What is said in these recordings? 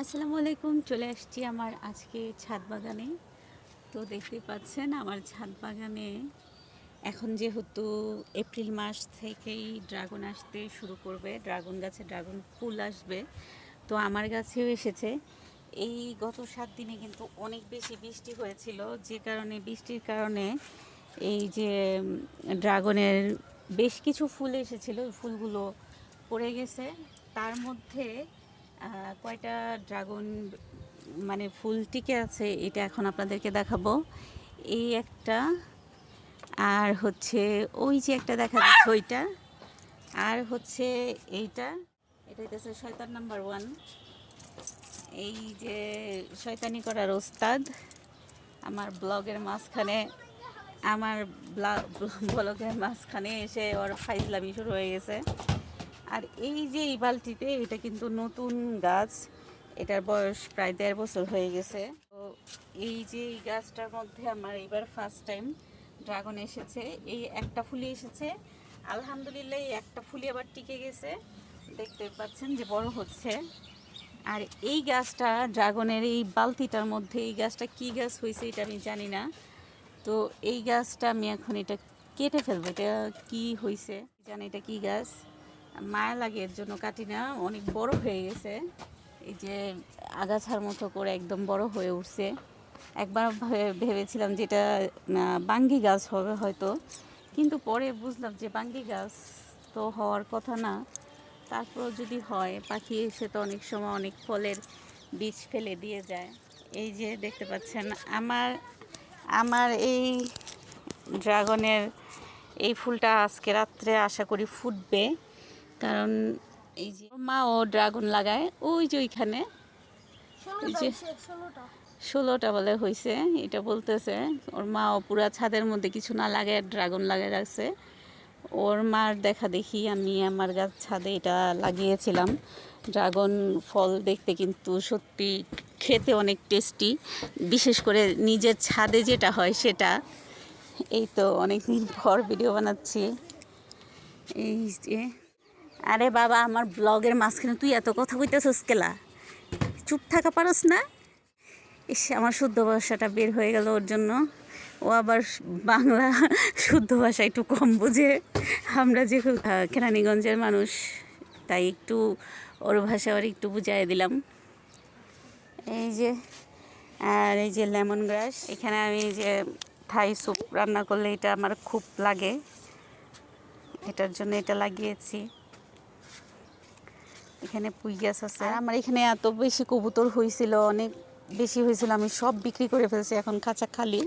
আসসালামু আলাইকুম। চলে আসছি আমার আজকে ছাদ বাগানে। তো দেখতে পাচ্ছেন আমার ছাদ বাগানে এখন যেহেতু এপ্রিল মাস থেকেই ড্রাগন আসতে শুরু করবে, ড্রাগন গাছে ড্রাগন ফুল আসবে। তো আমার গাছেও এসেছে। এই গত 7 দিনে কিন্তু অনেক বেশি বৃষ্টি হয়েছিল, যে কারণে বৃষ্টির কারণে এই যে ড্রাগনের বেশ কিছু ফুল এসেছিল, ওই ফুলগুলো পড়ে গেছে। তার মধ্যে কয়টা ড্রাগন মানে ফুল টিকে আছে এটা এখন আপনাদেরকে দেখাবো। এই একটা, আর হচ্ছে ওই যে একটা দেখা যাচ্ছে ওইটা, আর হচ্ছে এইটা, এটা হচ্ছে শয়তান নাম্বার 1। এই যে শয়তানি করার ওস্তাদ আমার ব্লগের মাঝখানে, আমার ব্লগের মাঝখানে এসে ওর ফাইজলামি শুরু হয়ে গেছে। আর এই যে এই বালতিতে, এটা কিন্তু নতুন গাছ, এটার বয়স প্রায় 1.5 বছর হয়ে গেছে। তো এই যে এই গাছটার মধ্যে আমার এবার ফার্স্ট টাইম ড্রাগন এসেছে। এই একটা ফুলি এসেছে, আলহামদুলিল্লাহ। এই একটা ফুলি আবার টিকে গেছে, দেখতে পাচ্ছেন যে বড় হচ্ছে। আর এই গাছটা ড্রাগনের এই বালতিটার মধ্যে, এই গাছটা কি গাছ হয়েছে এটা আমি জানি না। তো এই গাছটা আমি এখন এটা কেটে ফেলবো। এটা কি হয়েছে জানি, এটা কি গাছ, মায়া লাগে এর জন্য কাটি না। অনেক বড় হয়ে গেছে, এই যে আগাছার মতো করে একদম বড় হয়ে উঠছে। একবার ভেবেছিলাম যে এটা বাঙ্গি গাছ হবে হয়তো, কিন্তু পরে বুঝলাম যে বাঙ্গি গাছ তো হওয়ার কথা না। তারপর যদি হয়, পাখি এসে তো অনেক সময় অনেক ফলের বীজ ফেলে দিয়ে যায়। এই যে দেখতে পাচ্ছেন আমার আমার এই ড্রাগনের এই ফুলটা আজকে রাত্রে আশা করি ফুটবে, কারণ এই যে মা ও ড্রাগন লাগায় ওই যে ওইখানে, ওই যে 16টা বলে হয়েছে, এটা বলতেছে ওর মা ও পুরা ছাদের মধ্যে কিছু না লাগায় ড্রাগন লাগায় রাখছে। ওর মার দেখা দেখি আমি আমার গাছ ছাদে এটা লাগিয়েছিলাম। ড্রাগন ফল দেখতে কিন্তু সত্যি খেতে অনেক টেস্টি, বিশেষ করে নিজের ছাদে যেটা হয় সেটা। এই তো অনেকদিন পর ভিডিও বানাচ্ছি। এই যে, আরে বাবা, আমার ব্লগের মাঝখানে তুই এত কথা কইতেছস কেলা? চুপ থাকা পারস না? ইস, আমার শুদ্ধ ভাষাটা বের হয়ে গেল ওর জন্য। ও আবার বাংলা শুদ্ধ ভাষা একটু কম বুঝে। আমরা যে কেরানীগঞ্জের মানুষ, তাই একটু ওর ভাষা ওর একটু বুঝাই দিলাম। এই যে, আর এই যে লেমন গ্রাস, এখানে আমি যে থাই স্যুপ রান্না করলে এটা আমার খুব লাগে, এটার জন্য এটা লাগিয়েছি। এখানে পুঁই গাছ আছে। আমার এখানে এত বেশি কবুতর হয়েছিল, অনেক বেশি হয়েছিল, আমি সব বিক্রি করে ফেলছি। এখন খাঁচা খালি,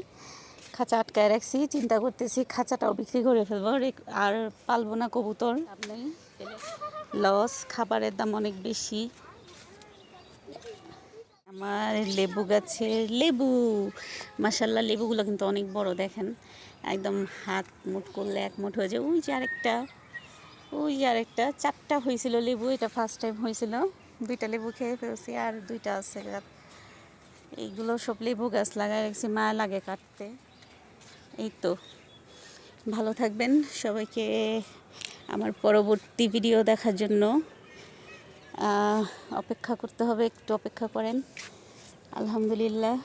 খাঁচা আটকায় রাখছি। চিন্তা করতেছি খাঁচাটাও বিক্রি করে ফেলবো, আর পালবো না কবুতর। লস, খাবারের দাম অনেক বেশি। আমার লেবু গাছের লেবু, মাশাল্লাহ, লেবুগুলো কিন্তু অনেক বড়, দেখেন একদম হাত মুঠ করলে 1 মুঠ হয়ে যায়। ওই যে আরেকটা, ওই যে আরেকটা, 4টা হয়েছিল লেবু, এটা ফার্স্ট টাইম হয়েছিল। 2টা লেবু খেয়ে ফেলছি, আর 2টা আছে গাছ। এইগুলো সব লেবু গাছ লাগাই রাখছি, মায়া লাগে কাটতে। এই তো, ভালো থাকবেন। সবাইকে আমার পরবর্তী ভিডিও দেখার জন্য অপেক্ষা করতে হবে, একটু অপেক্ষা করেন। আলহামদুলিল্লাহ।